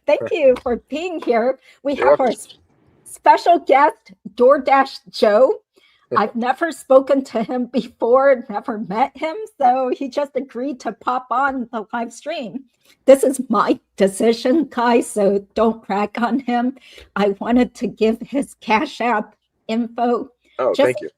Thank you for being here. We You're have our welcome. special guest, DoorDash Joe. I've never spoken to him before, never met him, so he just agreed to pop on the live stream. This is my decision, guys, so don't rag on him. I wanted to give his Cash App info. Oh, Just thank you.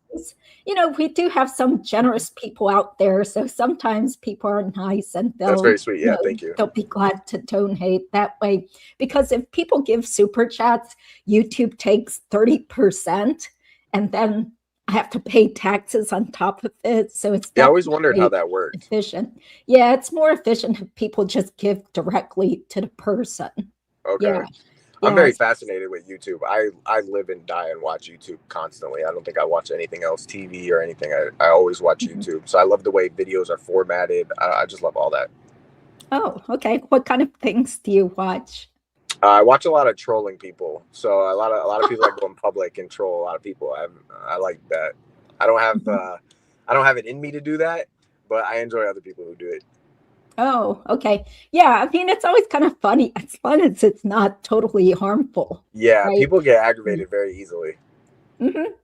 you know, we do have some generous people out there, so sometimes people are nice and That's very sweet. Yeah, thank you. They'll be glad to donate that way. Because if people give super chats, YouTube takes 30%, and then I have to pay taxes on top of it. So it's I always wondered how that worked. Efficient. Yeah, it's more efficient if people just give directly to the person. Okay. Yeah. I'm very fascinated with YouTube. I live and die and watch YouTube constantly. I don't think I watch anything else, TV or anything. I always watch YouTube. So I love the way videos are formatted. I just love all that. Oh, okay. What kind of things do you watch? I watch a lot of trolling people. So a lot of people that go in public and troll a lot of people. I like that. I don't have it in me to do that, but I enjoy other people who do it. Oh, okay. Yeah, I mean, it's always kind of funny as long as it's not totally harmful. Yeah, right? People get aggravated very easily.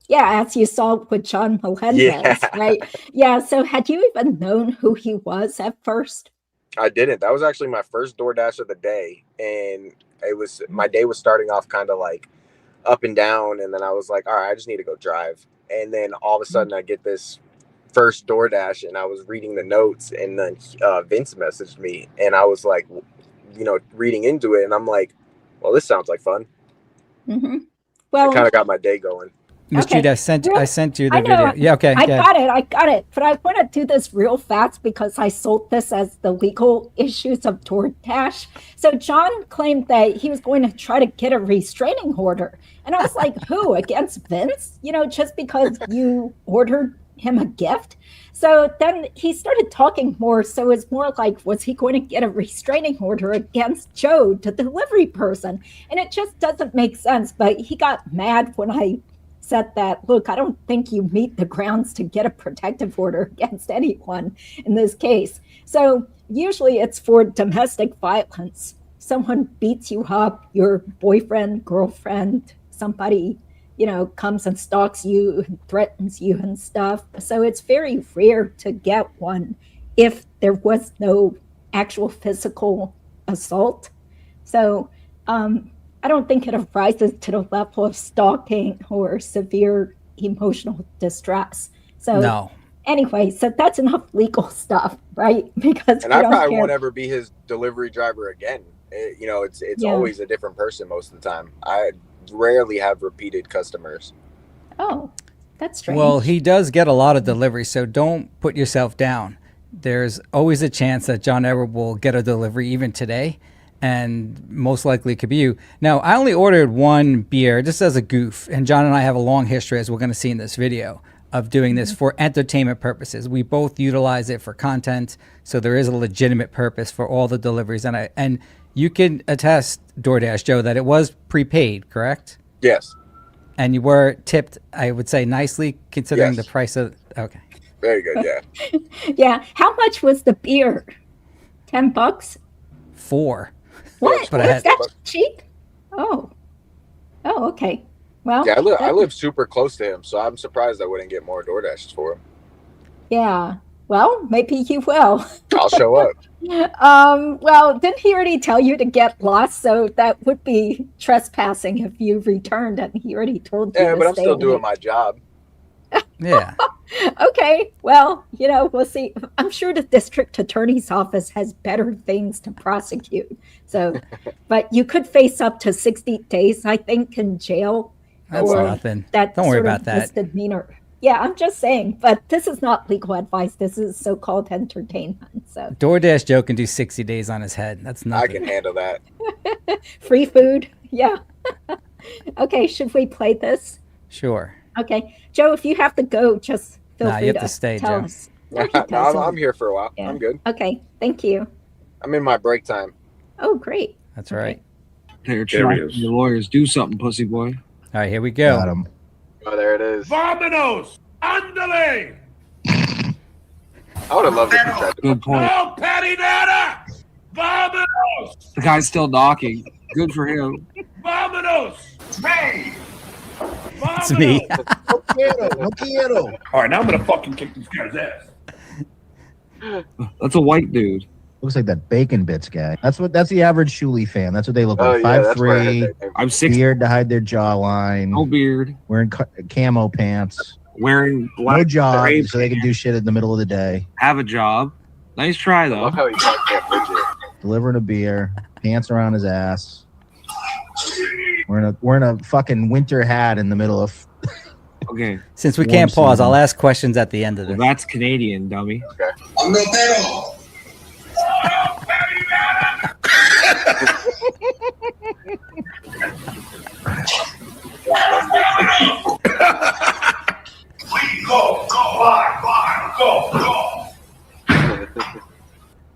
Yeah, as you saw with John Melendez, right? Yeah, so had you even known who he was at first? I didn't. That was actually my first DoorDash of the day. And my day was starting off kind of like up and down. And then I was like, all right, I just need to go drive. And then all of a sudden I get this first DoorDash and I was reading the notes and then Vince messaged me and I was like, reading into it and I'm like, well, this sounds like fun. Well, it kind of got my day going. Miss Judy, I sent you the video. Yeah, okay. I got it. But I want to do this real fast because I sold this as the legal issues of DoorDash. So John claimed that he was going to try to get a restraining order. And I was like, who? Against Vince? Just because you ordered him a gift. So then he started talking more. So it's more like, was he going to get a restraining order against Joe, the delivery person? And it just doesn't make sense. But he got mad when I said that, look, I don't think you meet the grounds to get a protective order against anyone in this case. So usually it's for domestic violence. Someone beats you up, your boyfriend, girlfriend, somebody comes and stalks you and threatens you and stuff. So it's very rare to get one if there was no actual physical assault. So I don't think it rises to the level of stalking or severe emotional distress. So no. Anyway, so that's enough legal stuff, right? Because I probably won't ever be his delivery driver again. It's always a different person most of the time. I rarely have repeated customers. Oh, that's strange. Well, he does get a lot of deliveries, so don't put yourself down. There's always a chance that John Edward will get a delivery even today, and most likely it could be you. Now, I only ordered one beer just as a goof, and John and I have a long history, as we're going to see in this video, of doing this for entertainment purposes. We both utilize it for content, so there is a legitimate purpose for all the deliveries. And you can attest, DoorDash Joe, that it was prepaid, correct? Yes. And you were tipped, I would say, nicely, considering the price of... Okay. Very good, yeah. Yeah. How much was the beer? $10? $4. What? Was that cheap? Oh, okay. Well, yeah, I live super close to him, so I'm surprised I wouldn't get more DoorDashes for him. Yeah. Well, maybe you will. I'll show up. Well, didn't he already tell you to get lost? So that would be trespassing if you returned, and he already told you. Yeah, but I'm still doing my job. Yeah. Okay. Well, we'll see. I'm sure the district attorney's office has better things to prosecute. So, but you could face up to 60 days, I think, in jail. That's nothing. Don't worry about that. Misdemeanor. Yeah, I'm just saying, but this is not legal advice. This is so-called entertainment. So DoorDash Joe can do 60 days on his head. That's nothing. I can handle that. Free food. Yeah. Okay, should we play this? Sure. Okay. Joe, if you have to go, just feel free you have to stay, tell Joe. us. No, I'm here for a while. Yeah. I'm good. Okay, thank you. I'm in my break time. Oh, great. That's right. Your lawyers, do something, pussy boy. All right, here we go. Got him. Oh, there it is. Vámonos! Andale! I would have loved it if you tried to. Good point. No, Patty Nana! Vámonos! The guy's still knocking. Good for him. Vamonos! Me! It's me. No quiero. All right, now I'm gonna fucking kick this guy's ass. That's a white dude. Looks like that Bacon Bits guy. That's the average Shuli fan. That's what they look Oh like. yeah, that's where I 5'3", had that name. I'm 6. beard to hide their jawline, No beard. wearing camo pants, Wearing no black. job, gray so they can do shit in the middle of the day. Have a job. Nice try I though. love how he got that midget. Delivering a beer, pants around his ass. We're in a fucking winter hat in the middle of. Okay, Since we Warm can't pause, season. I'll ask questions at the end of well, this. that's Canadian, dummy. Go.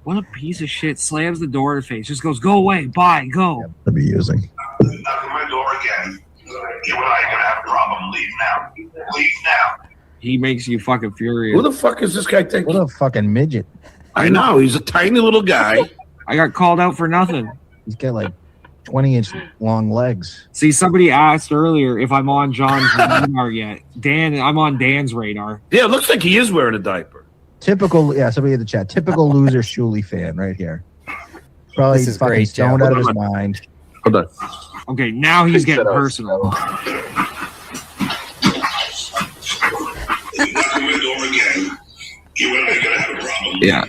What a piece of shit! Slams the door in the face. Just goes, "Go away, bye, go." To be using. Knock on my door again. You and I are gonna have a problem. Leave now. Leave now. He makes you fucking furious. Who the fuck is this guy What thinking? a fucking midget. I know, he's a tiny little guy. I got called out for nothing. He's got like 20-inch long legs. See, somebody asked earlier if I'm on John's radar yet. Dan, I'm on Dan's radar. Yeah, it looks like he is wearing a diaper. Typical, yeah, somebody in the chat. Typical loser Shuli fan right here. Probably This is fucking great, stoned Joe. out of his mind. Hold on. Okay, now he's getting personal. Yeah,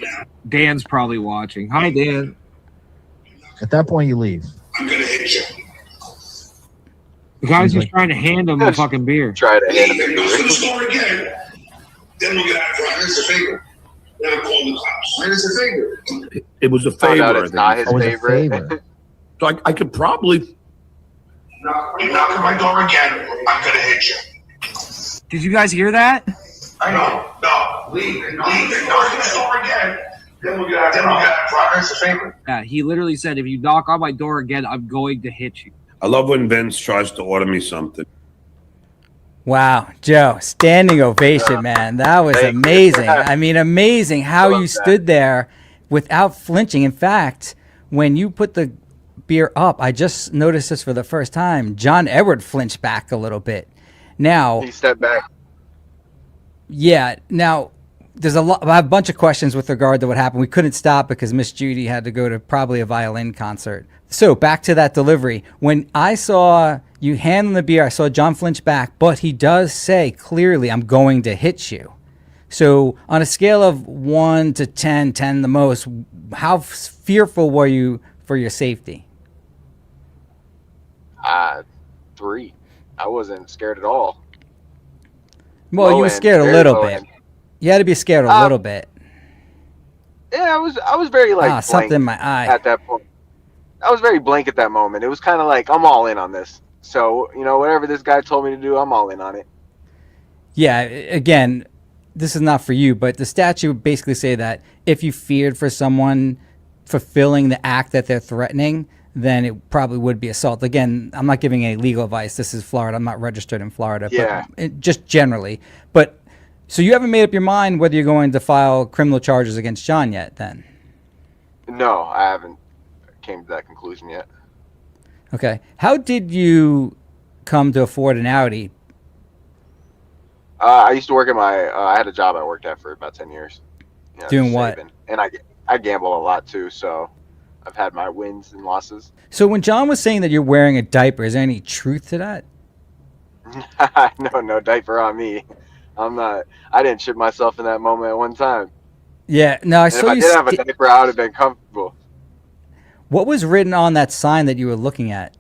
Dan's probably watching. Hi, Dan. At that point, you leave. I'm gonna hit you. The guy's He's just like- trying to hand him the fucking beer. Try to hand him If a it goes to the beer. store again, then we'll get out of Where's the finger? Then I'm calling the cops. Where's the finger? It was a Found out favor. it's not his Oh, it's a favorite. favor. So I could probably. You knock on my door again, I'm gonna hit you. Did you guys hear that? I know. No. Leave. Knock on the door again. Then we'll get out of Where's the finger? Yeah, he literally said, if you knock on my door again, I'm going to hit you. I love when Vince tries to order me something. Wow, Joe, standing ovation, man. That was Thank you. amazing. I mean, amazing how Love you that. stood there without flinching. In fact, when you put the beer up, I just noticed this for the first time. John Edward flinched back a little bit. Now, He stepped back. yeah, now there's I have a bunch of questions with regard to what happened. We couldn't stop because Miss Judy had to go to probably a violin concert. So back to that delivery. When I saw you hand the beer, I saw John flinch back, but he does say clearly, "I'm going to hit you." So on a scale of 1 to 10, 10 the most, how fearful were you for your safety? 3. I wasn't scared at all. Well, Low you were end, scared a very little low bit. end. You had to be scared a little bit. Yeah, I was very like Something in blank my eye. at that point. I was very blank at that moment. It was kind of like I'm all in on this. So whatever this guy told me to do, I'm all in on it. Yeah, again, this is not for you, but the statute would basically say that if you feared for someone fulfilling the act that they're threatening, then it probably would be assault. Again, I'm not giving any legal advice. This is Florida. I'm not registered in Florida. Yeah. But just generally. But so you haven't made up your mind whether you're going to file criminal charges against John yet then? No, I haven't came to that conclusion yet. Okay. How did you come to afford an Audi? I used to work at I had a job I worked at for about 10 years. Doing just what? saving. And I gamble a lot too, so I've had my wins and losses. So when John was saying that you're wearing a diaper, is there any truth to that? No diaper on me. I didn't shit myself in that moment at one time. Yeah. No, I And if saw I you. did have a diaper, I would have been comfortable. What was written on that sign that you were looking at?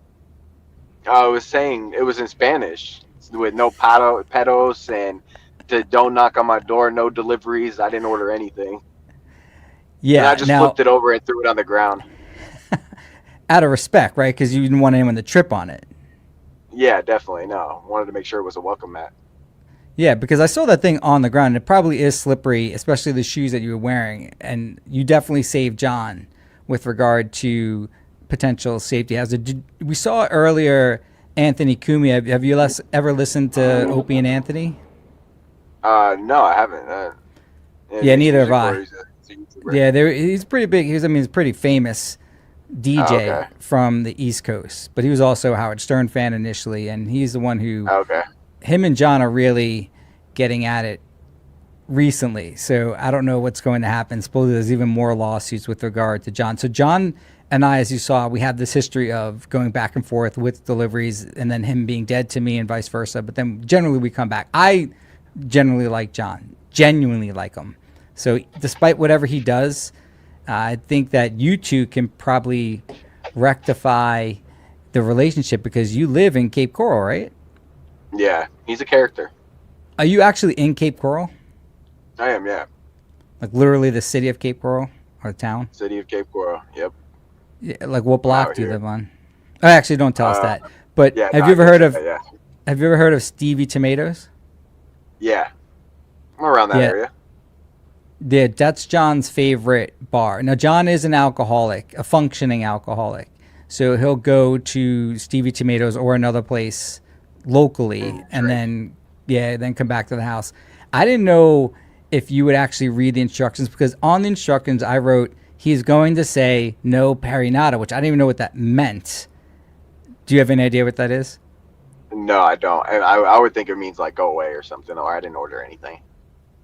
I was saying it was in Spanish with no pedos and don't knock on my door, no deliveries. I didn't order anything. Yeah. And I just now, flipped it over and threw it on the ground. out of respect, right? Because you didn't want anyone to trip on it. Yeah, definitely. No, wanted to make sure it was a welcome mat. Yeah, because I saw that thing on the ground. It probably is slippery, especially the shoes that you were wearing. And you definitely saved John with regard to potential safety hazard. We saw earlier Anthony Kumi. Have you ever listened to Opie and Anthony? No, I haven't. Yeah, neither have I. He's a YouTuber. Yeah, he's pretty big. He's pretty famous. DJ Okay. from the East Coast, but he was also a Howard Stern fan initially, and he's the one who, Okay. him and John are really getting at it recently. So I don't know what's going to happen. Supposedly there's even more lawsuits with regard to John. So John and I, as you saw, we have this history of going back and forth with deliveries and then him being dead to me and vice versa. But then generally we come back. I generally like John, genuinely like him. So despite whatever he does, I think that you two can probably rectify the relationship because you live in Cape Coral, right? Yeah, he's a character. Are you actually in Cape Coral? I am, yeah. Like literally the city of Cape Coral or the town? City of Cape Coral. Yep. Yeah, like what block Out do you here. live on? Oh, actually, don't tell us that. But Yeah. have you ever heard of Yeah. Have you ever heard of Stevie Tomatoes? Yeah. I'm around that Yeah. area. Yeah, that's John's favorite bar. Now, John is an alcoholic, a functioning alcoholic. So he'll go to Stevie Tomatoes or another place locally and then come back to the house. I didn't know if you would actually read the instructions because on the instructions I wrote, he's going to say no parinata, which I didn't even know what that meant. Do you have any idea what that is? No, I don't. And I would think it means like go away or something, or I didn't order anything.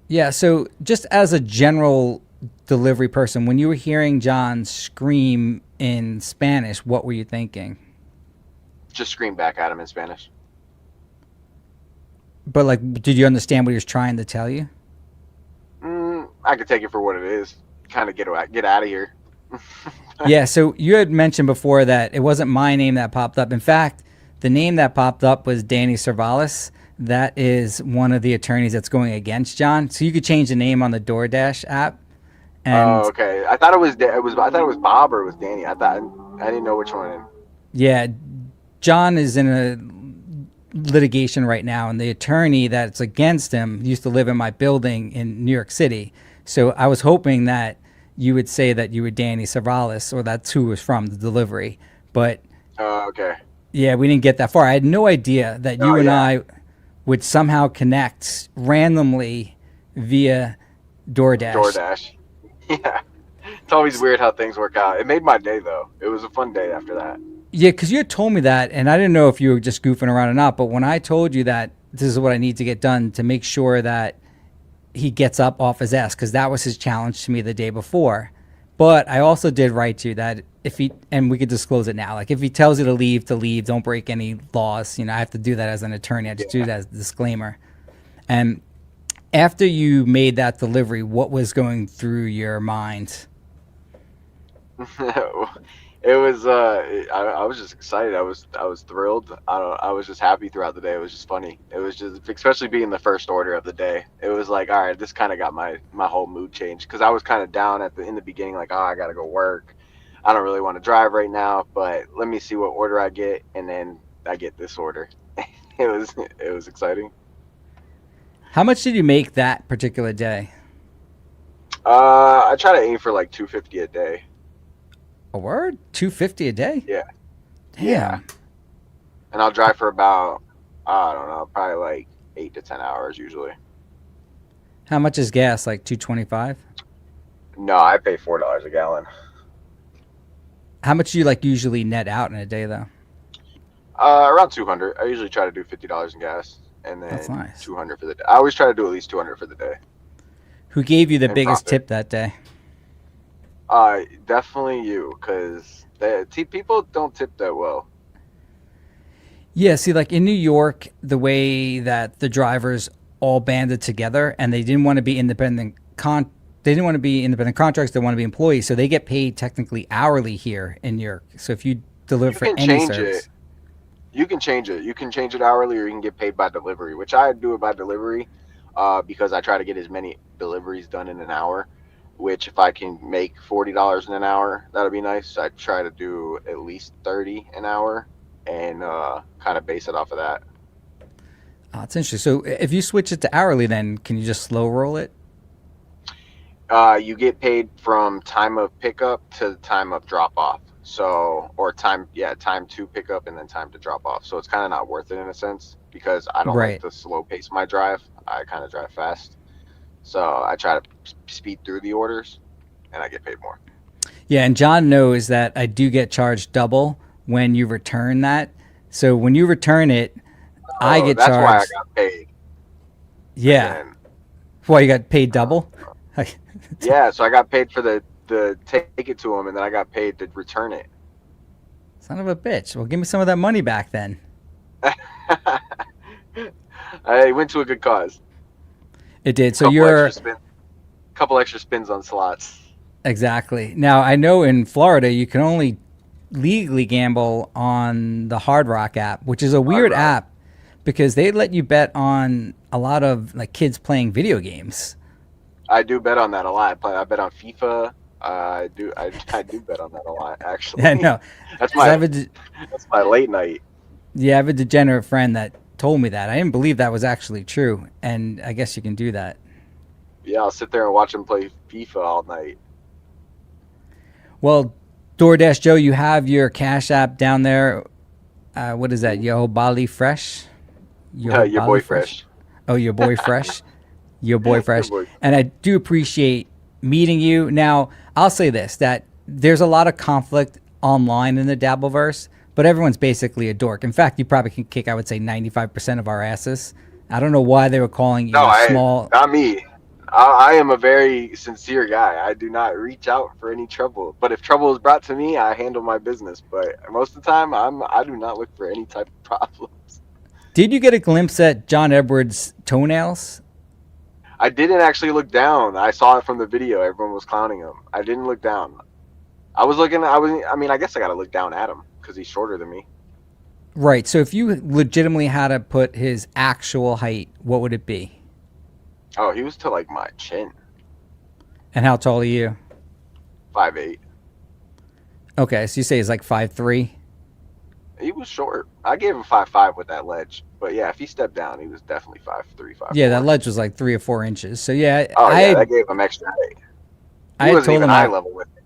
Yeah, so just as a general delivery person, when you were hearing John scream in Spanish, what were you thinking? Just scream back at him in Spanish. But like, did you understand what he was trying to tell you? I could take it for what it is. Kind of get out of here. Yeah, so you had mentioned before that it wasn't my name that popped up. In fact, the name that popped up was Danny Cervalis. That is one of the attorneys that's going against John. So you could change the name on the DoorDash app. And Oh, okay. I thought it was I thought it was Bob or it was Danny. I didn't know which one. yeah, John is in a litigation right now, and the attorney that's against him used to live in my building in New York City. So I was hoping that you would say that you were Danny Cervalis, or that's who was from the delivery. But Oh, okay. yeah, we didn't get that far. I had no idea that you Oh, and yeah. I would somehow connect randomly via DoorDash. DoorDash. Yeah. It's always weird how things work out. It made my day though. It was a fun day after that. Yeah, because you had told me that, and I didn't know if you were just goofing around or not. But when I told you that this is what I need to get done to make sure that he gets up off his ass, because that was his challenge to me the day before. But I also did write to you that if he, and we could disclose it now, like if he tells you to leave, don't break any laws. You know, I have to do that as an attorney. I just do that as a disclaimer. And after you made that delivery, what was going through your mind? It was I was just excited. I was thrilled. I was just happy throughout the day. It was just funny. It was just, especially being the first order of the day, it was like, all right, this kind of got my whole mood changed, because I was kind of down in the beginning, like, oh, I gotta go work, I don't really want to drive right now, but let me see what order I get. And then I get this order. It was exciting. How much did you make that particular day? I try to aim for like $250 a day. A word? $250 a day? Yeah. Damn. Yeah. And I'll drive for about, I don't know, probably like 8 to 10 hours usually. How much is gas? Like $2.25? No, I pay $4 a gallon. How much do you like usually net out in a day though? Around 200. I usually try to do $50 in gas, and then That's nice. 200 for the day. I always try to do at least 200 for the day. Who gave you the And biggest profit. tip that day? Definitely you, because people don't tip that well. Yeah, see, like in New York, the way that the drivers all banded together and they didn't want to be independent they didn't want to be independent contractors, they want to be employees, so they get paid technically hourly here in New York. So if you deliver for any service, You can change it. You can change it hourly, or you can get paid by delivery, which I do it by delivery, because I try to get as many deliveries done in an hour. Which, if I can make $40 in an hour, that'd be nice. I try to do at least 30 an hour, and kind of base it off of that. oh, it's interesting. So if you switch it to hourly, then can you just slow roll it? You get paid from time of pickup to time of drop off. So, or time to pick up and then time to drop off. So it's kind of not worth it in a sense, because I don't Right. like to slow pace my drive. I kind of drive fast. So I try to speed through the orders, and I get paid more. Yeah, and John knows that I do get charged double when you return that. So when you return it, I get that's charged. why I got paid. Yeah. And, Why you got paid double? yeah, so I got paid for the take it to him, and then I got paid to return it. Son of a bitch. Well, give me some of that money back then. I went to a good cause. It did. So you're couple extra spins on slots. exactly. Now I know in Florida you can only legally gamble on the Hard Rock app, which is a weird app because they let you bet on a lot of like kids playing video games. I do bet on that a lot. I bet on FIFA. I do bet on that a lot, actually. Yeah, no. That's my late night. Yeah, I have a degenerate friend that told me that. I didn't believe that was actually true, and I guess you can do that. Yeah, I'll sit there and watch him play FIFA all night. Well, DoorDash Joe, you have your Cash App down there. What is that? Yo Bali Fresh? Your boy Fresh. Oh, your boy Fresh? Your boy Fresh. Your boy. And I do appreciate meeting you. Now, I'll say this, that there's a lot of conflict online in the Dabbleverse, but everyone's basically a dork. In fact, you probably can kick, I would say, 95% of our asses. I don't know why they were calling you small. Not me. I am a very sincere guy. I do not reach out for any trouble. But if trouble is brought to me, I handle my business. But most of the time, I do not look for any type of problems. Did you get a glimpse at John Edwards' toenails? I didn't actually look down. I saw it from the video. Everyone was clowning him. I didn't look down. I guess I got to look down at him because he's shorter than me. Right. So if you legitimately had to put his actual height, what would it be? Oh, he was to like my chin. And how tall are you? 5'8". Okay, so you say he's like 5'3"? He was short. I gave him 5'5" with that ledge. But yeah, if he stepped down, he was definitely 5'3", 5'4". Yeah, that ledge was like 3 or 4 inches. So yeah, that gave him extra height. He wasn't even eye level with it.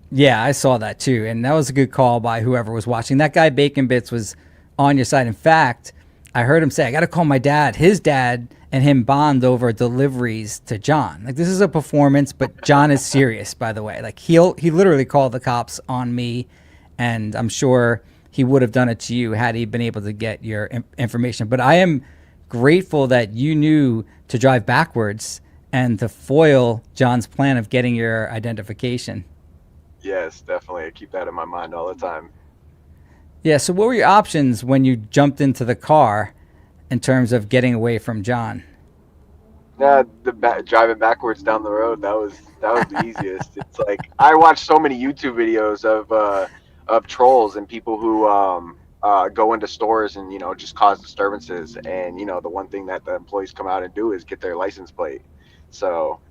Yeah, I saw that too, and that was a good call by whoever was watching. That guy Bacon Bits was on your side. In fact, I heard him say, "I got to call my dad." His dad and him bond over deliveries to John. Like, this is a performance, but John is serious, by the way. Like, he literally called the cops on me, and I'm sure he would have done it to you had he been able to get your information. But I am grateful that you knew to drive backwards and to foil John's plan of getting your identification. Yes, definitely. I keep that in my mind all the time. Yeah, so what were your options when you jumped into the car in terms of getting away from John? Driving backwards down the road, that was the easiest. It's like I watched so many YouTube videos of trolls and people who go into stores and just cause disturbances, and the one thing that the employees come out and do is get their license plate. So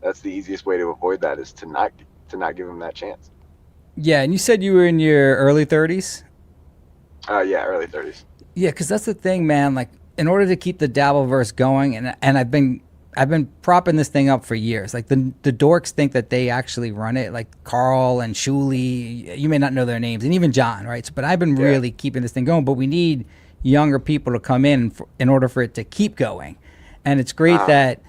that's the easiest way to avoid that, is to not give them that chance. Yeah, and you said you were in your early 30s? Yeah, early 30s. Yeah, because that's the thing, man. Like, in order to keep the Dabbleverse going, and I've been propping this thing up for years. Like, the dorks think that they actually run it, like Carl and Shuli. You may not know their names, and even John, right? So, but I've been really keeping this thing going. But we need younger people to come in order for it to keep going. And it's great that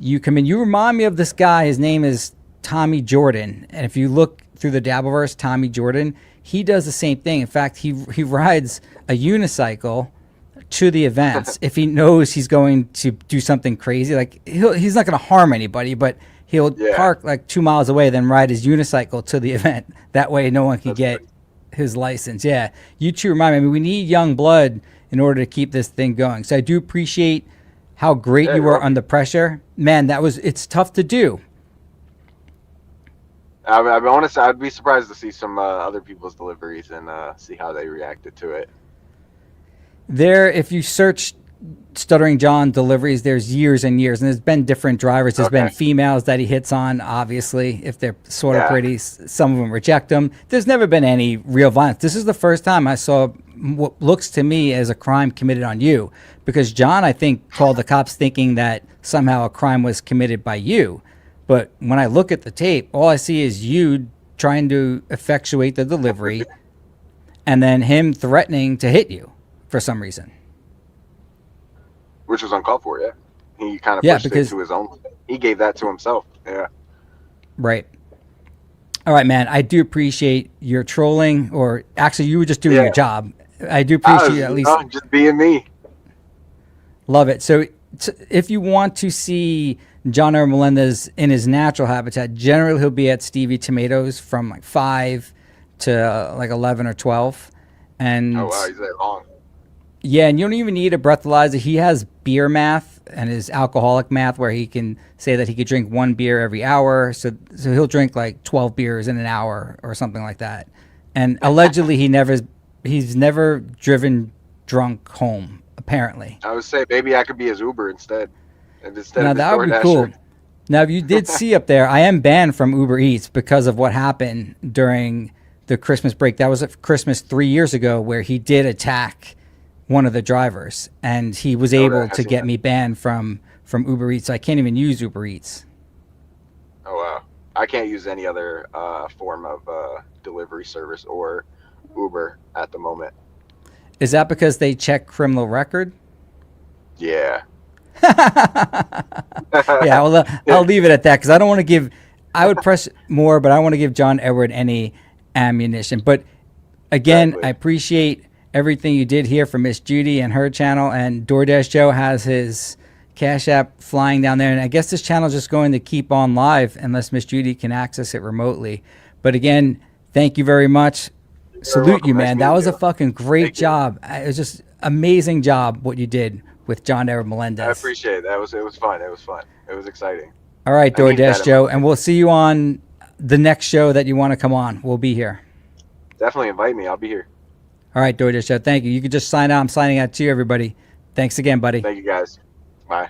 you come in. You remind me of this guy. His name is Tommy Jordan. And if you look through the Dabbleverse, Tommy Jordan, he does the same thing. In fact, he rides a unicycle to the events if he knows he's going to do something crazy. Like, he's not going to harm anybody, but he'll park like 2 miles away, then ride his unicycle to the event. That way no one can get his license. Yeah, you two remind me. I mean, we need young blood in order to keep this thing going. So I do appreciate how great you were under pressure. Man, it's tough to do. I'll be honest, I'd be surprised to see some other people's deliveries and see how they reacted to it. If you search Stuttering John deliveries, there's years and years, and there's been different drivers. There's been females that he hits on, obviously, if they're sort of pretty. Some of them reject them. There's never been any real violence. This is the first time I saw what looks to me as a crime committed on you, because John, I think, called the cops thinking that somehow a crime was committed by you. But when I look at the tape, all I see is you trying to effectuate the delivery and then him threatening to hit you for some reason. Which was uncalled for, yeah. He kind of pushed it to his own. He gave that to himself, yeah. Right. All right, man. I do appreciate your trolling, or actually, you were just doing your job. I do appreciate you at least. Just being me. Love it. So, if you want to see John R. Melendez in his natural habitat, generally he'll be at Stevie Tomatoes from like 5 to like 11 or 12. And Oh wow, he's that long. yeah, and you don't even need a breathalyzer. He has beer math and his alcoholic math where he can say that he could drink 1 beer every hour. So he'll drink like 12 beers in an hour or something like that. And allegedly he's never driven drunk home, apparently. I would say maybe I could be his Uber instead. And instead Now of his that would be DoorDasher. cool. Now, if you did see up there, I am banned from Uber Eats because of what happened during the Christmas break. That was at Christmas 3 years ago where he did attack one of the drivers, and he was able to get me banned from Uber Eats. So I can't even use Uber Eats. Oh wow, I can't use any other form of delivery service or Uber at the moment. Is that because they check criminal record? Yeah. Yeah, well, I'll leave it at that because I don't want to give. I would press more, but I want to give John Edward any ammunition. But again, Exactly. I appreciate everything you did here for Miss Judy and her channel. And DoorDash Joe has his Cash App flying down there. And I guess this channel is just going to keep on live unless Miss Judy can access it remotely. But again, thank you very much. Salute you, man. That was a fucking great job. It was just amazing job what you did with John Edward Melendez. I appreciate it. It was fun. It was fun. It was exciting. All right, I need that DoorDash in Joe, my and we'll see you on the next show that you want to come on. We'll be here. Definitely invite me. I'll be here. All right, DoorDash Joe. Thank you. You can just sign out. I'm signing out to you, everybody. Thanks again, buddy. Thank you guys. Bye.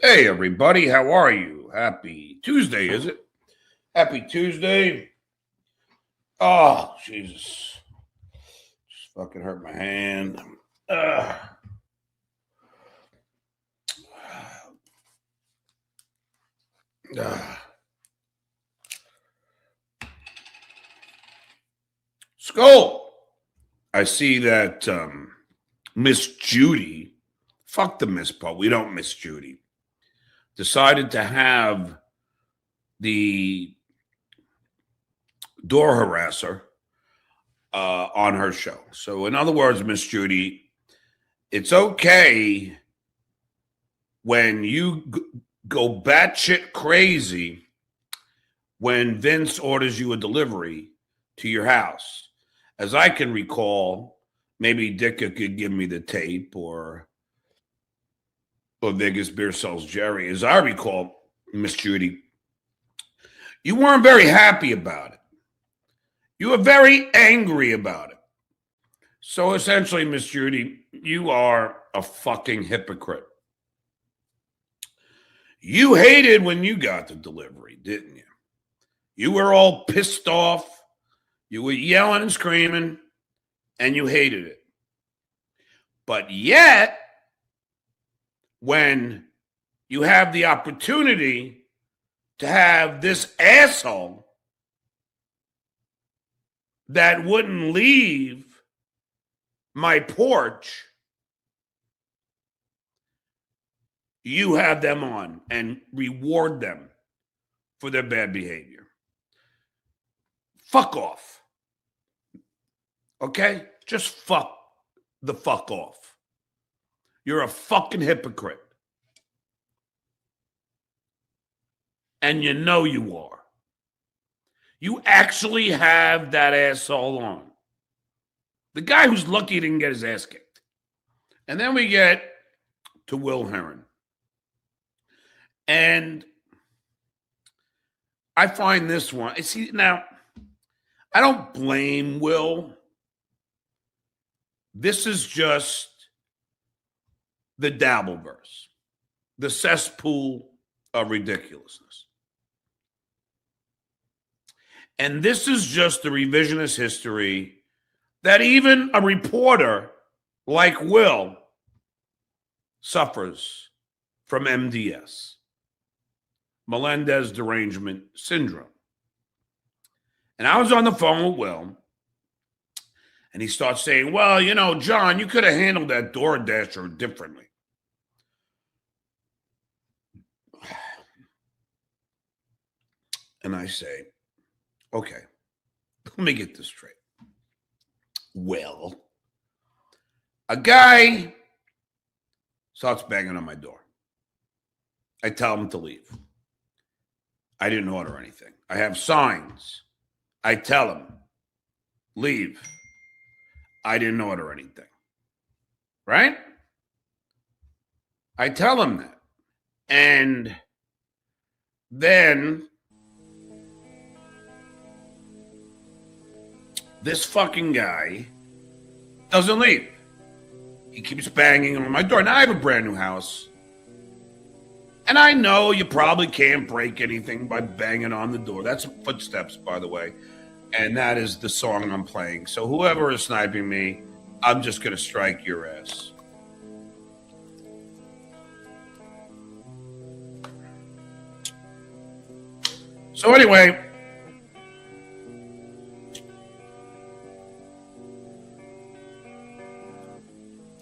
Hey, everybody, how are you? Happy Tuesday, is it? Happy Tuesday. Oh, Jesus. Just fucking hurt my hand. Skull. I see that Miss Judy, fuck the Miss part, we don't miss Judy, decided to have the door harasser on her show. So in other words, Miss Judy, it's okay when you go batshit crazy when Vince orders you a delivery to your house. As I can recall, maybe Dicka could give me the tape or Vegas Beer Sells Jerry. As I recall, Miss Judy, you weren't very happy about it. You were very angry about it. So essentially, Miss Judy, you are a fucking hypocrite. You hated when you got the delivery, didn't you? You were all pissed off. You were yelling and screaming, and you hated it. But yet, when you have the opportunity to have this asshole that wouldn't leave my porch, you have them on and reward them for their bad behavior. Fuck off. Okay? Just fuck the fuck off. You're a fucking hypocrite. And you know you are. You actually have that asshole on. The guy who's lucky didn't get his ass kicked. And then we get to Will Heron. And I find this one. See, now, I don't blame Will. This is just the Dabbleverse, the cesspool of ridiculousness. And this is just the revisionist history that even a reporter like Will suffers from MDS. Melendez derangement syndrome. And I was on the phone with Will, and he starts saying, well, you know, John, you could have handled that DoorDasher differently. And I say, okay, let me get this straight. Well, a guy starts banging on my door. I tell him to leave. I didn't order anything. I have signs. I tell him, leave. I didn't order anything. Right? I tell him that. And then this fucking guy doesn't leave. He keeps banging on my door. Now I have a brand new house. And I know you probably can't break anything by banging on the door. That's Footsteps, by the way. And that is the song I'm playing. So whoever is sniping me, I'm just going to strike your ass. So anyway,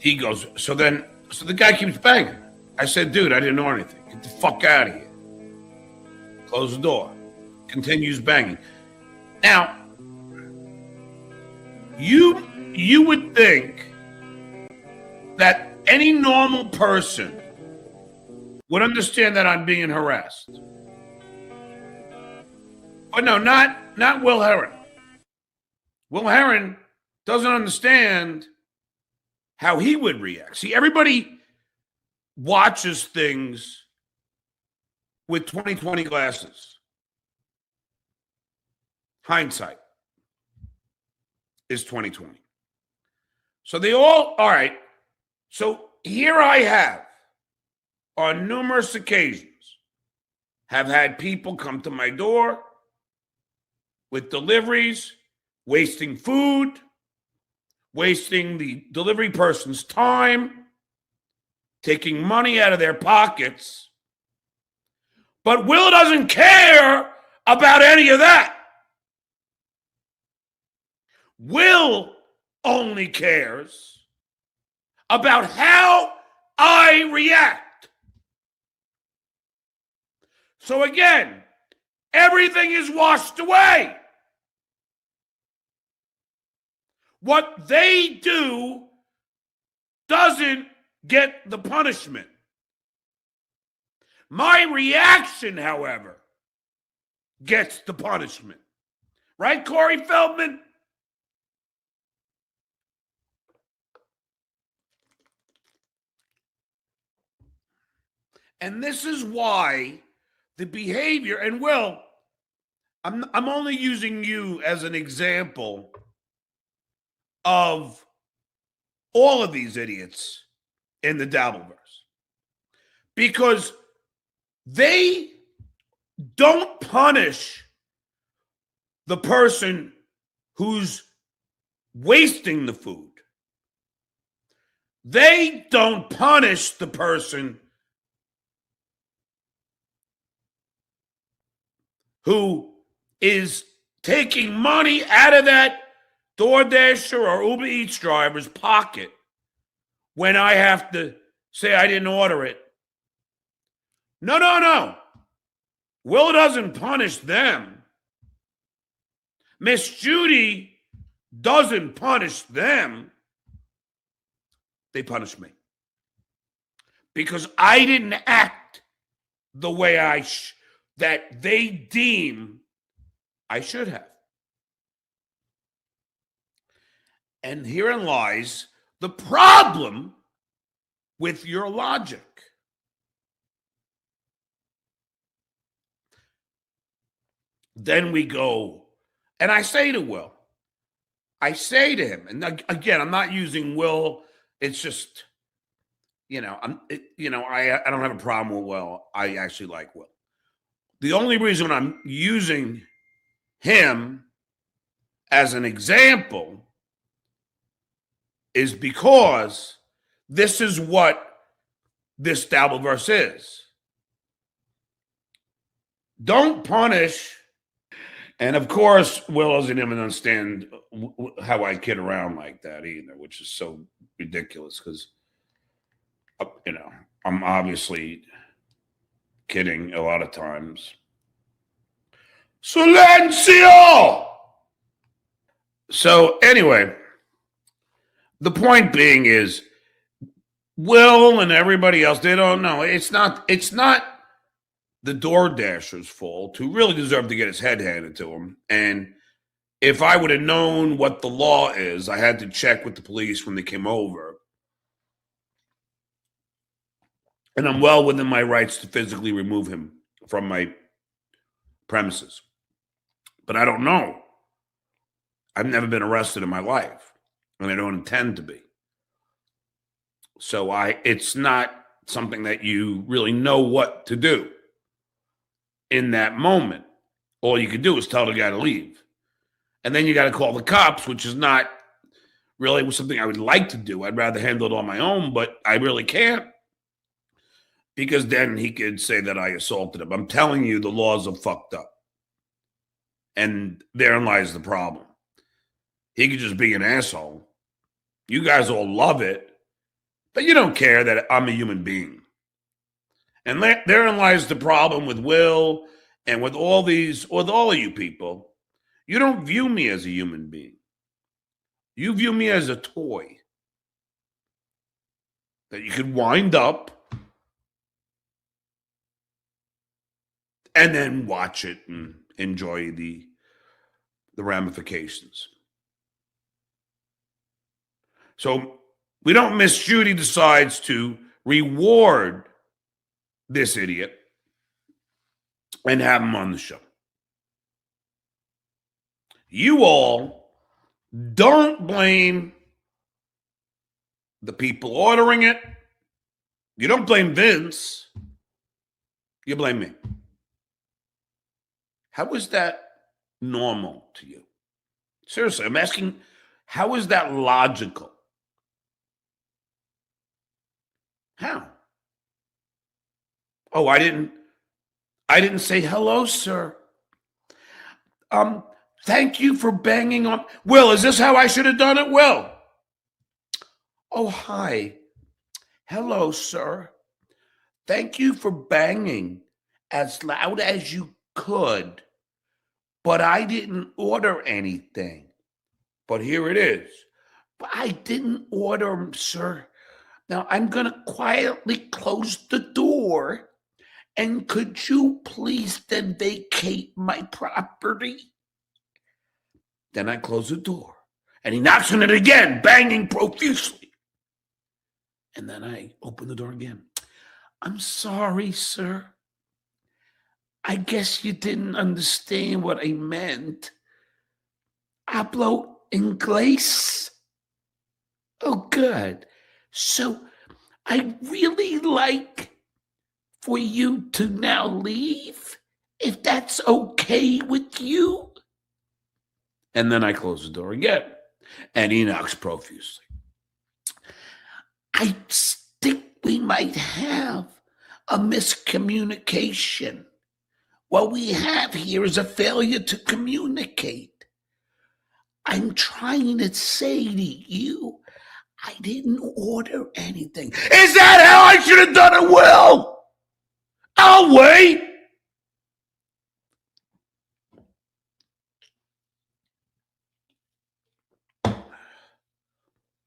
he goes, so the guy keeps banging. I said, dude, I didn't know anything. Get the fuck out of here. Close the door. Continues banging. Now, you would think that any normal person would understand that I'm being harassed. But no, not Will Heron. Will Heron doesn't understand how he would react. See, everybody watches things with 20/20 glasses. Hindsight is 20/20. So all right. So here I have, on numerous occasions, have had people come to my door with deliveries, wasting food, wasting the delivery person's time, taking money out of their pockets. But Will doesn't care about any of that. Will only cares about how I react. So again, everything is washed away. What they do doesn't get the punishment. My reaction, however, gets the punishment. Right, Corey Feldman? And this is why the behavior, and Will, I'm only using you as an example of all of these idiots in the Dabbleverse. Because they don't punish the person who's wasting the food. They don't punish the person who is taking money out of that DoorDasher or Uber Eats driver's pocket when I have to say I didn't order it. No. Will doesn't punish them. Miss Judy doesn't punish them. They punish me. Because I didn't act the way that they deem I should have. And herein lies the problem with your logic. Then we go, and I say to Will, I say to him, and again, I'm not using Will. It's just, I don't have a problem with Will. I actually like Will. The only reason I'm using him as an example is because this is what this Dabbleverse is. don't punish. And of course, Will doesn't even understand how I kid around like that either, which is so ridiculous because, I'm obviously kidding a lot of times. Silencio! So anyway, the point being is Will and everybody else, they don't know. It's not the DoorDasher's fault, who really deserved to get his head handed to him. And if I would have known what the law is, I had to check with the police when they came over. And I'm well within my rights to physically remove him from my premises. But I don't know. I've never been arrested in my life, and I don't intend to be. So it's not something that you really know what to do in that moment. All you can do is tell the guy to leave. And then you got to call the cops, which is not really something I would like to do. I'd rather handle it on my own, but I really can't. Because then he could say that I assaulted him. I'm telling you, the laws are fucked up. And therein lies the problem. He could just be an asshole. You guys all love it, but you don't care that I'm a human being. And therein lies the problem with Will and with all of you people. You don't view me as a human being. You view me as a toy that you could wind up and then watch it and enjoy the ramifications. So we don't Miss Judy decides to reward this idiot and have him on the show. You all don't blame the people ordering it. You don't blame Vince. You blame me. How is that normal to you? Seriously, I'm asking, how is that logical? How? Oh, I didn't say hello, sir. Thank you for banging on. Will, is this how I should have done it? Will. Oh, hi. Hello, sir. Thank you for banging as loud as you could, but I didn't order anything. But here it is. But I didn't order, sir. Now I'm going to quietly close the door. And could you please then vacate my property? Then I close the door. And he knocks on it again, banging profusely. And then I open the door again. I'm sorry, sir. I guess you didn't understand what I meant. Hablo inglés? Oh, good. So I really like for you to now leave, if that's okay with you. And then I close the door again, and he knocks profusely. I think we might have a miscommunication. What we have here is a failure to communicate. I'm trying to say to you, I didn't order anything. Is that how I should have done it, Will? I'll wait.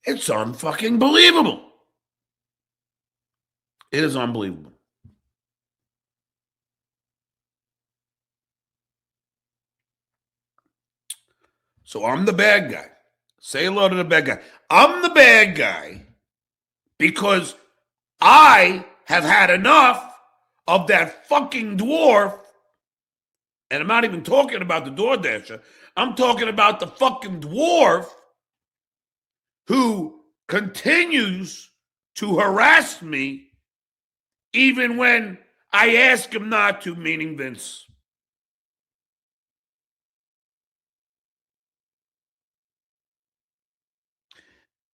It's unfucking believable. It is unbelievable. So I'm the bad guy. Say hello to the bad guy. I'm the bad guy because I have had enough of that fucking dwarf. And I'm not even talking about the DoorDasher. I'm talking about the fucking dwarf who continues to harass me even when I ask him not to, meaning Vince.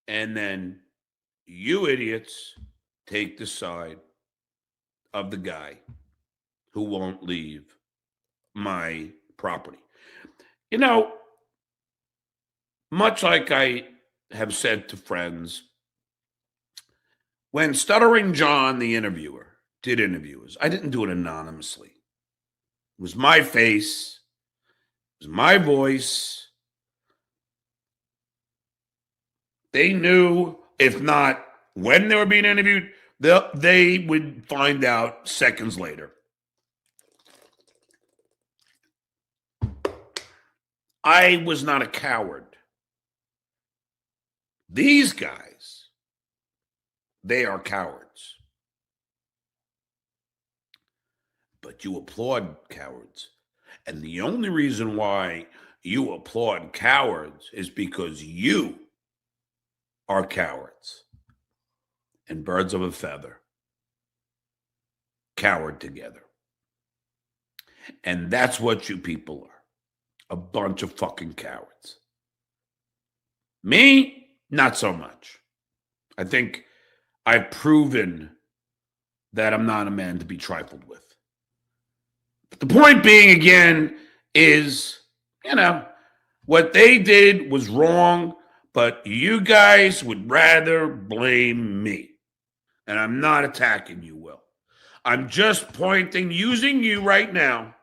And then you idiots take the side of the guy who won't leave my property. You know, much like I have said to friends, when Stuttering John, the interviewer, did interviews, I didn't do it anonymously. It was my face. It was my voice. They knew, if not when they were being interviewed, they would find out seconds later. I was not a coward. These guys, they are cowards. But you applaud cowards. And the only reason why you applaud cowards is because you are cowards. And birds of a feather coward together. And that's what you people are. A bunch of fucking cowards. Me, not so much. I think I've proven that I'm not a man to be trifled with. But the point being, again, is, what they did was wrong, but you guys would rather blame me. And I'm not attacking you, Will. I'm just using you right now,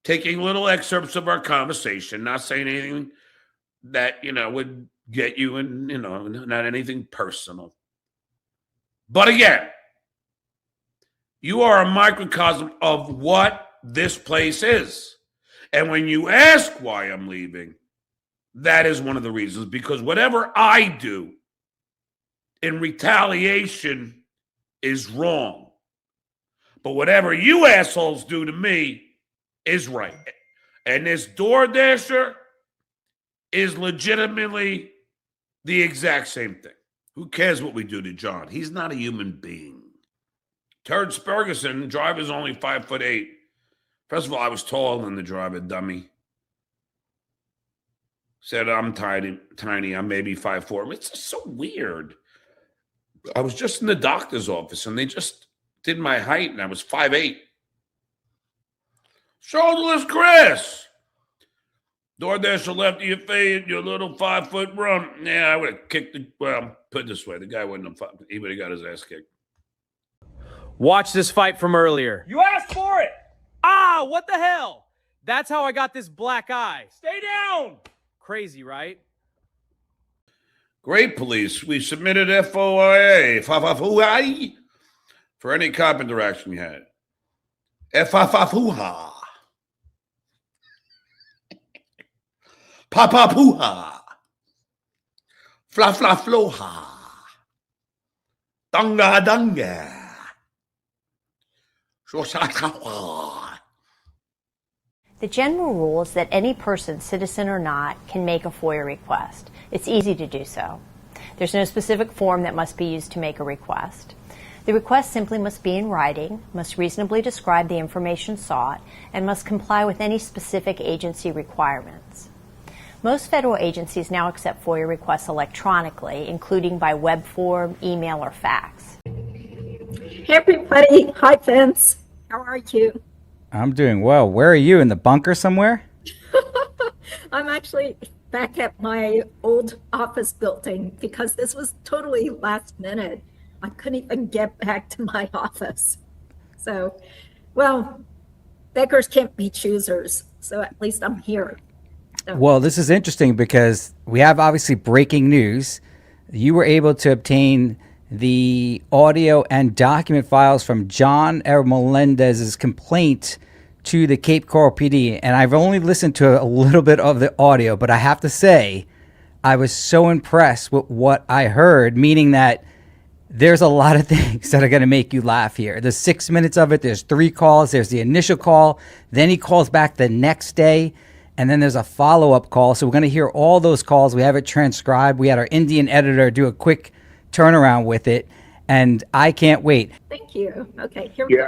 taking little excerpts of our conversation, not saying anything that, would get you in, not anything personal. But again, you are a microcosm of what this place is. And when you ask why I'm leaving, that is one of the reasons, because whatever I do in retaliation is wrong. But whatever you assholes do to me is right. And this DoorDasher is legitimately the exact same thing. Who cares what we do to John? He's not a human being. Turd Spurgeson, driver's only 5'8". First of all, I was taller than the driver, dummy. Said I'm tiny. I'm maybe 5'4". It's just so weird. I was just in the doctor's office, and they just did my height, and I was 5'8". Shoulderless Chris. DoorDasher left you fade, your little 5-foot run. Yeah, I would have kicked the. Well, put it this way, the guy wouldn't have. He would have got his ass kicked. Watch this fight from earlier. You asked for it. Ah, what the hell? That's how I got this black eye. Stay down. Crazy, right? Great, police. We submitted FOIA for any cop interaction you had. FFFUHA. Papa Pooha. Fla Fla Floha. Dunga Dunga. The general rule is that any person, citizen or not, can make a FOIA request. It's easy to do so. There's no specific form that must be used to make a request. The request simply must be in writing, must reasonably describe the information sought, and must comply with any specific agency requirements. Most federal agencies now accept FOIA requests electronically, including by web form, email, or fax. Hey everybody, hi Vince. How are you? I'm doing well. Where are you? In the bunker somewhere? I'm actually back at my old office building because this was totally last minute. I couldn't even get back to my office. So, well, beggars can't be choosers. So at least I'm here. So. Well, this is interesting because we have obviously breaking news. You were able to obtain the audio and document files from John R. Melendez's complaint to the Cape Coral PD. And I've only listened to a little bit of the audio, but I have to say, I was so impressed with what I heard, meaning that there's a lot of things that are going to make you laugh here. There's 6 minutes of it. There's 3 calls. There's the initial call. Then he calls back the next day. And then there's a follow-up call. So we're going to hear all those calls. We have it transcribed. We had our Indian editor do a quick turnaround with it, and I can't wait. Thank you. Okay, here we go.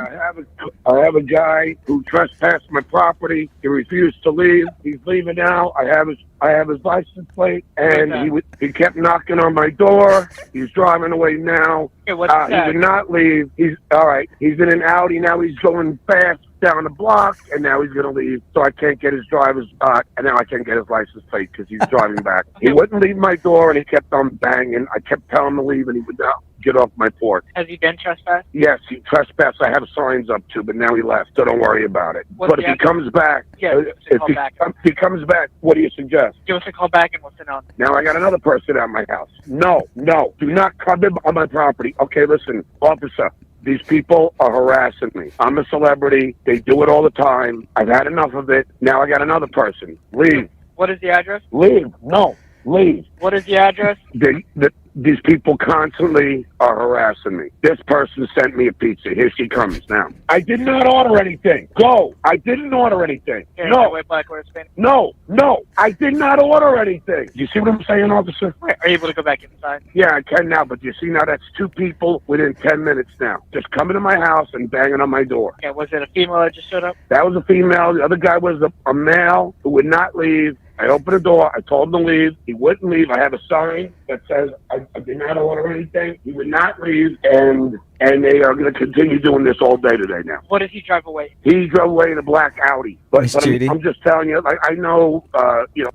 I have a guy who trespassed my property. He refused to leave. He's leaving now. I have his license plate, and he kept knocking on my door. He's driving away now. He did not leave. He's all right. He's in an Audi now. He's going fast down the block, and now he's going to leave. So I can't get his driver's, and now I can't get his license plate because he's driving back. He wouldn't leave my door, and he kept on banging. I kept telling him to leave, and he would not get off my porch. Has he been trespassed? Yes, he trespassed. I have signs up too, but now he left, so don't worry about it. What's But if he comes back, give us he comes back, what do you suggest? Give us a call back and we'll sit down. Now I got another person at my house. No, do not come in on my property. Okay, listen, officer. These people are harassing me. I'm a celebrity. They do it all the time. I've had enough of it. Now I got another person. Leave. What is the address? Leave. No. Leave. What is the address? These people constantly are harassing me. This person sent me a pizza. Here she comes now. I did not order anything. Go. I didn't order anything. Here, no. No. I did not order anything. You see what I'm saying, officer? Wait, are you able to go back inside? Yeah, I can now, but you see now that's 2 people within 10 minutes now. Just coming to my house and banging on my door. Okay, was it a female that just showed up? That was a female. The other guy was a male who would not leave. I opened the door. I told him to leave. He wouldn't leave. I have a sign that says I did not order anything. He would not leave, and they are going to continue doing this all day today now. What did he drive away? He drove away in a black Audi. But I'm just telling you, I know, you know.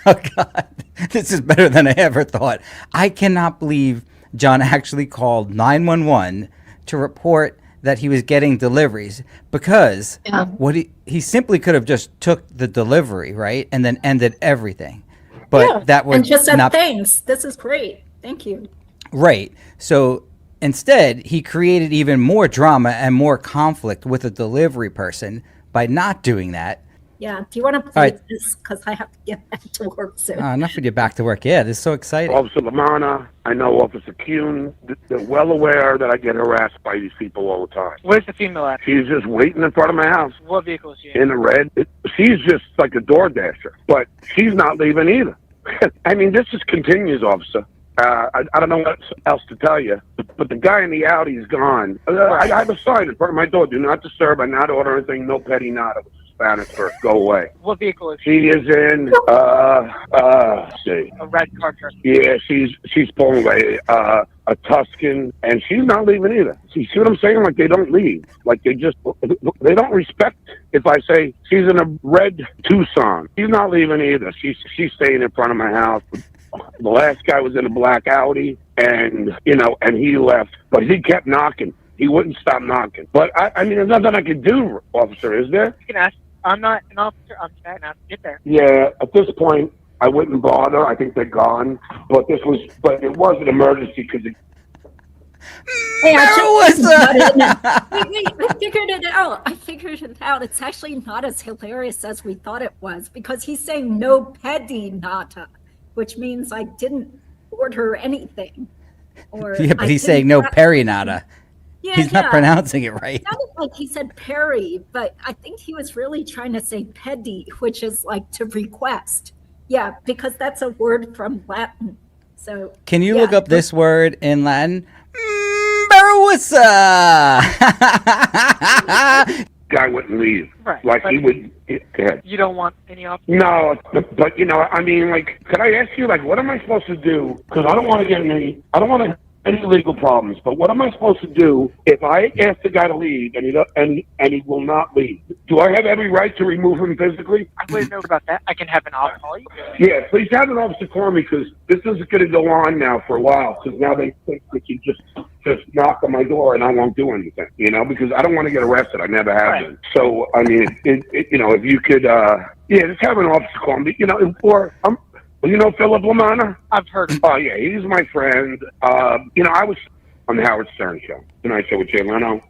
Oh God, this is better than I ever thought. I cannot believe John actually called 911 to report that he was getting deliveries, because what he simply could have just took the delivery, right, and then ended everything. But that would and just said not, thanks. This is great. Thank you. Right. So instead, he created even more drama and more conflict with the delivery person by not doing that. Yeah. Do you want to play this? Because I have to get back to work soon. Enough with you back to work. Yeah, this is so exciting. Officer Lamanna, I know Officer Kuhn. They're well aware that I get harassed by these people all the time. Where's the female at? She's just waiting in front of my house. What vehicle is she in? In the red. She's just like a door dasher, but she's not leaving either. I mean, this just continues, officer. I don't know what else to tell you, but the guy in the Audi is gone. I have a sign in front of my door. Do not disturb. I not order anything. No petty nada. Spanish for go away. What vehicle is she? She is in, see. A red car truck. Yeah, she's pulling away, a Tuscan, and she's not leaving either. See what I'm saying? Like, they don't leave. Like, they don't respect if I say she's in a red Tucson. She's not leaving either. She's staying in front of my house. The last guy was in a black Audi, and, and he left, but he kept knocking. He wouldn't stop knocking. But, I mean, there's nothing I can do, officer, is there? You can ask. I'm not an officer. I'm just going to get there. Yeah, at this point, I wouldn't bother. I think they're gone. But it was an emergency because it. Hey, I figured it out. I figured it out. It's actually not as hilarious as we thought it was, because he's saying no pedi nata, which means I didn't order anything. Or yeah, but he's saying no perinata. Yeah, he's not pronouncing it right. It sounded like he said Perry, but I think he was really trying to say pedi, which is like to request. Yeah, because that's a word from Latin. So can you look up this word in Latin? Barawissa. Guy wouldn't leave. Right. Like he would. Go ahead. You don't want any officer? No, but I mean, like, could I ask you, like, what am I supposed to do? Because I don't want to get any legal problems, but what am I supposed to do if I ask the guy to leave and he will not leave? Do I have every right to remove him physically? I wouldn't know about that. I can have an officer call you. Yeah, please have an officer call me, because this is going to go on now for a while, because now they think that you just knock on my door and I won't do anything, because I don't want to get arrested. I never have been. So, I mean, if you could, just have an officer call me, or you know Philip Lamanna? I've heard. Oh, yeah, he's my friend. I was on the Howard Stern show, Tonight Show with Jay Leno,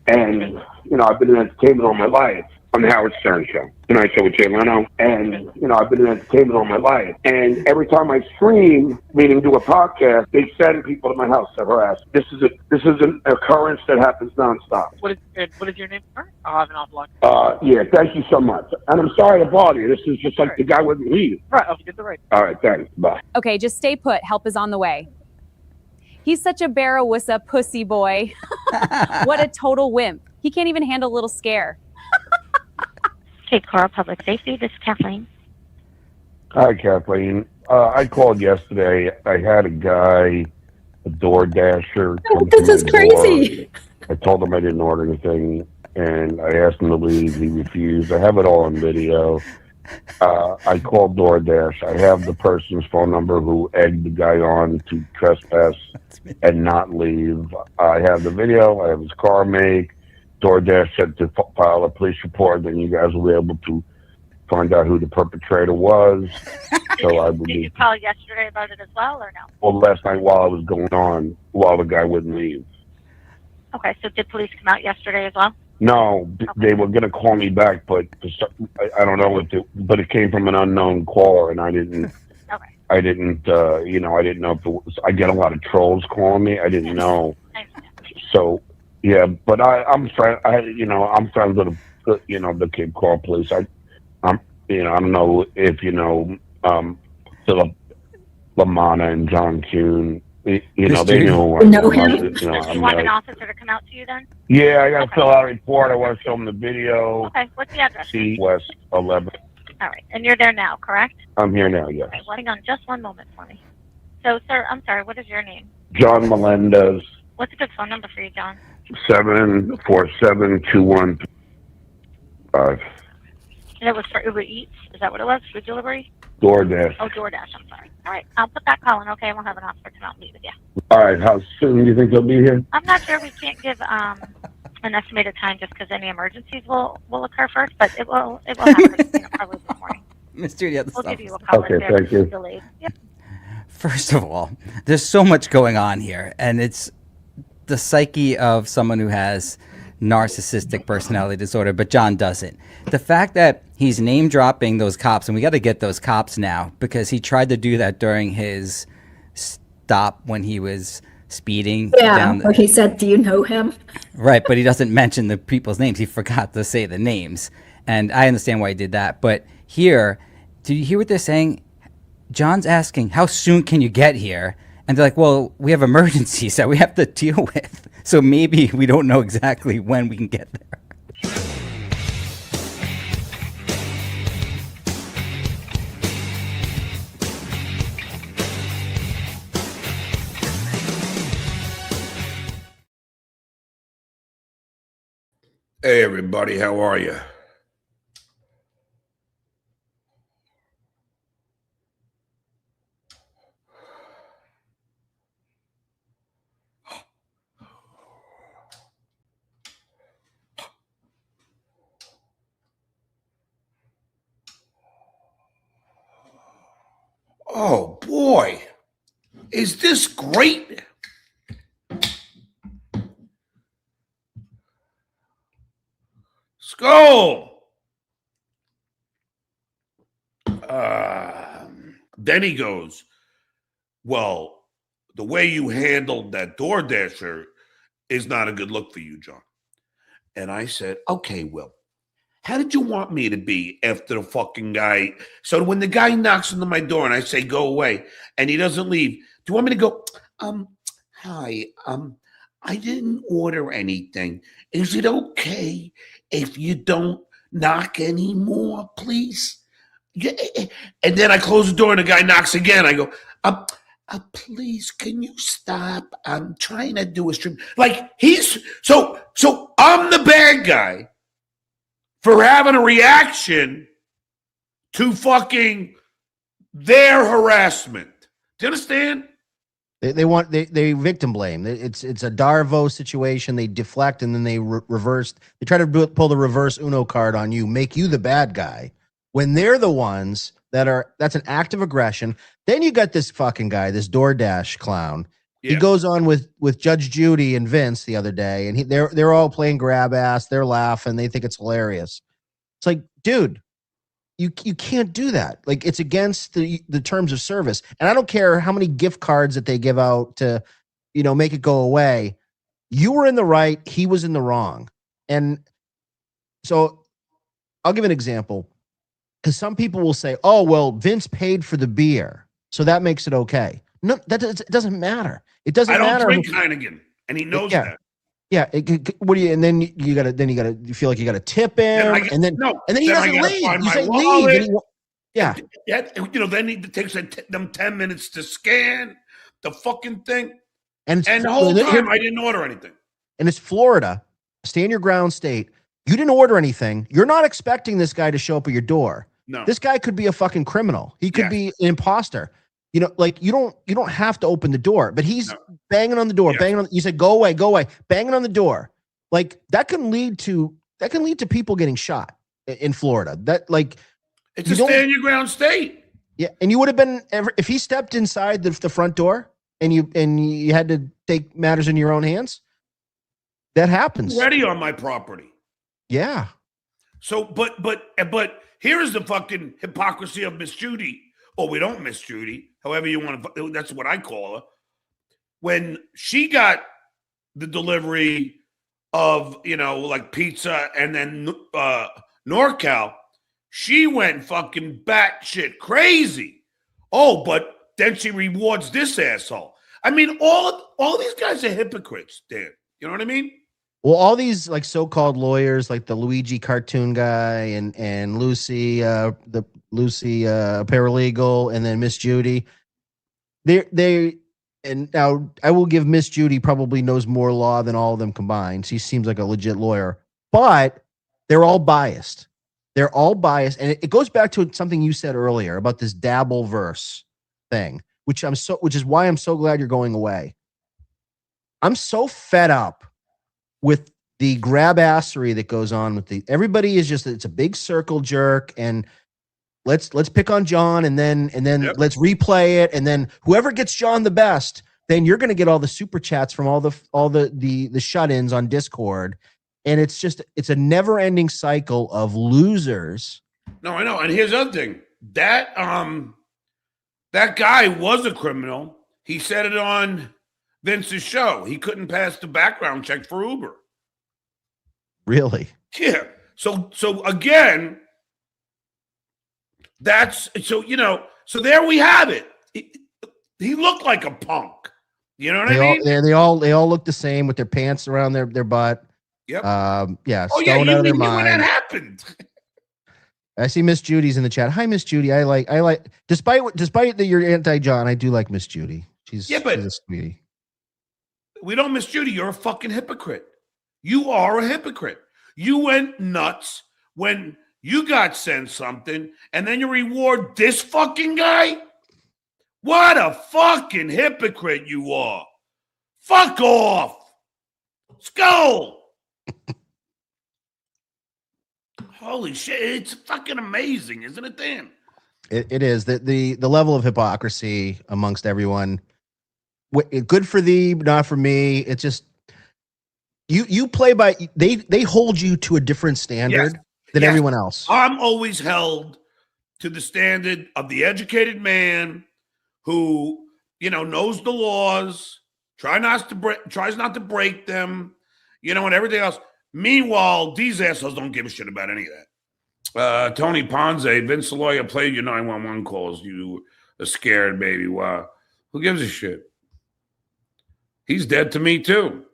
and, I've been in entertainment all my life. On the Howard Stern show, Tonight Show with Jay Leno, and, I've been in entertainment all my life. And every time I stream, meaning do a podcast, they send people to my house to harass. This is an occurrence that happens nonstop. What is your name, sir? I'll have an offline. Yeah, thank you so much. And I'm sorry to bother you. This is just like the guy wouldn't leave. Right, I'll get the right. All right, thanks. Bye. Okay, just stay put. Help is on the way. He's such a Barawissa pussy boy. What a total wimp. He can't even handle a little scare. Cape Coral Public Safety, this is Kathleen. Hi, Kathleen. I called yesterday. I had a guy a door dasher. This is crazy. I told him I didn't order anything, and I asked him to leave. He refused. I have it all on video. I called DoorDash. I have the person's phone number who egged the guy on to trespass and not leave. I have the video. I have his car make. DoorDash said to file a police report, then you guys will be able to find out who the perpetrator was. So I Did you call yesterday about it as well, or no? Well, last night while I was going on, while the guy wouldn't leave. Okay, so did police come out yesterday as well? No, they were going to call me back, but I don't know but it came from an unknown caller, and I didn't. Okay. I didn't know if I get a lot of trolls calling me. I didn't know. So yeah, but I'm friends with the kid called police. I don't know if Philip LaManna and John Kuhn. They knew him. You want an officer to come out to you then? Yeah, I got to fill out a report. I want to show them the video. Okay, what's the address? West 11. All right, and you're there now, correct? I'm here now, yes. Okay, well, hang on just one moment for me. So, sir, I'm sorry, what is your name? John Melendez, What's a good phone number for you, John? 747-215. And it was for Uber Eats? Is that what it was? Food delivery? DoorDash. Oh, DoorDash, I'm sorry. All right, I'll put that call in, okay, and we'll have an officer come out and meet with you. All right, how soon do you think they'll be here? I'm not sure. We can't give an estimated time just because any emergencies will occur first, but it will happen probably this morning. Miss Judy, We'll give you a call if there's delayed. Yep. First of all, there's so much going on here, and it's the psyche of someone who has narcissistic personality disorder, but John doesn't. The fact that he's name dropping those cops, and we got to get those cops now because he tried to do that during his stop when he was speeding. Yeah, where he said, "Do you know him?" Right, but he doesn't mention the people's names. He forgot to say the names, and I understand why he did that. But here, do you hear what they're saying? John's asking, "How soon can you get here?" And they're like, "Well, we have emergencies that we have to deal with, so maybe we don't know exactly when we can get there." Hey, everybody, how are you? Oh, boy. Is this great? Skull. Then he goes, "Well, the way you handled that DoorDasher is not a good look for you, John." And I said, "Okay, Will, how did you want me to be after the fucking guy?" So when the guy knocks into my door and I say, "Go away," and he doesn't leave, do you want me to go, "Hi, I didn't order anything. Is it okay if you don't knock anymore, please?" Yeah. And then I close the door and the guy knocks again. I go, "Please, can you stop? I'm trying to do a stream." Like so I'm the bad guy for having a reaction to fucking their harassment. Do you understand? They victim blame. It's a Darvo situation. They deflect and then they reverse. They try to pull the reverse Uno card on you, make you the bad guy when they're the ones that's an act of aggression. Then you got this fucking guy, this DoorDash clown. Yeah. He goes on with Judge Judy and Vince the other day, and they're all playing grab ass. They're laughing. They think it's hilarious. It's like, dude, you can't do that. Like, it's against the terms of service. And I don't care how many gift cards that they give out to, make it go away. You were in the right. He was in the wrong. And so I'll give an example. Because some people will say, "Oh, well, Vince paid for the beer, so that makes it okay." No, it doesn't matter. It doesn't matter. I don't drink Heineken, and he knows that. Yeah. What do you? And then you feel like you got to tip him, and then he doesn't leave. You say leave. Then it takes them 10 minutes to scan the fucking thing. And the whole time I didn't order anything. And it's Florida, stand your ground state. You didn't order anything. You're not expecting this guy to show up at your door. No. This guy could be a fucking criminal. He could be an imposter. You know, like you don't have to open the door, but he's banging on the door, banging on. You said, go away, banging on the door. Like that can lead to people getting shot in Florida. That like it's a stand your ground state. Yeah, and you would have been if he stepped inside the front door and you had to take matters in your own hands. That happens. Already on my property. Yeah. So, but here is the fucking hypocrisy of Miss Judy. Oh, we don't miss Judy. However you want to. That's what I call her. When she got the delivery of like pizza and then NorCal, she went fucking batshit crazy. Oh, but then she rewards this asshole. I mean, all these guys are hypocrites, Dan. You know what I mean? Well, all these like so-called lawyers, like the Luigi cartoon guy and Lucy, the Lucy paralegal, and then Miss Judy. They and now I will give Miss Judy probably knows more law than all of them combined. She seems like a legit lawyer, but they're all biased. They're all biased, and it goes back to something you said earlier about this dabble verse thing, which is why I'm so glad you're going away. I'm so fed up with the grabassery that goes on with everybody is just, it's a big circle jerk, and let's pick on John and then let's replay it. And then whoever gets John the best, then you're going to get all the super chats from all the shut-ins on Discord. And it's a never ending cycle of losers. No, I know. And here's the other thing that guy was a criminal. He said it on Vince's show. He couldn't pass the background check for Uber. Really? Yeah. So again, so there we have it. He looked like a punk. You know what I mean? They all look the same with their pants around their butt. Yep. Yeah. Oh stoned yeah, out of their you knew when that mind. happened. I see Miss Judy's in the chat. Hi, Miss Judy. I like despite that you're anti-John, I do like Miss Judy. She's a sweetie. We don't miss Judy. You're a fucking hypocrite. You are a hypocrite. You went nuts when you got sent something, and then you reward this fucking guy? What a fucking hypocrite you are. Fuck off. Let's go. Holy shit. It's fucking amazing, isn't it, Dan? It is. The level of hypocrisy amongst everyone. Good for thee, but not for me. It's just you play by they hold you to a different standard than everyone else. I'm always held to the standard of the educated man who knows the laws, tries not to break them, and everything else. Meanwhile, these assholes don't give a shit about any of that. Tony Ponce, Vince the lawyer played your 911 calls. You are scared, baby. Wow. Who gives a shit? He's dead to me too.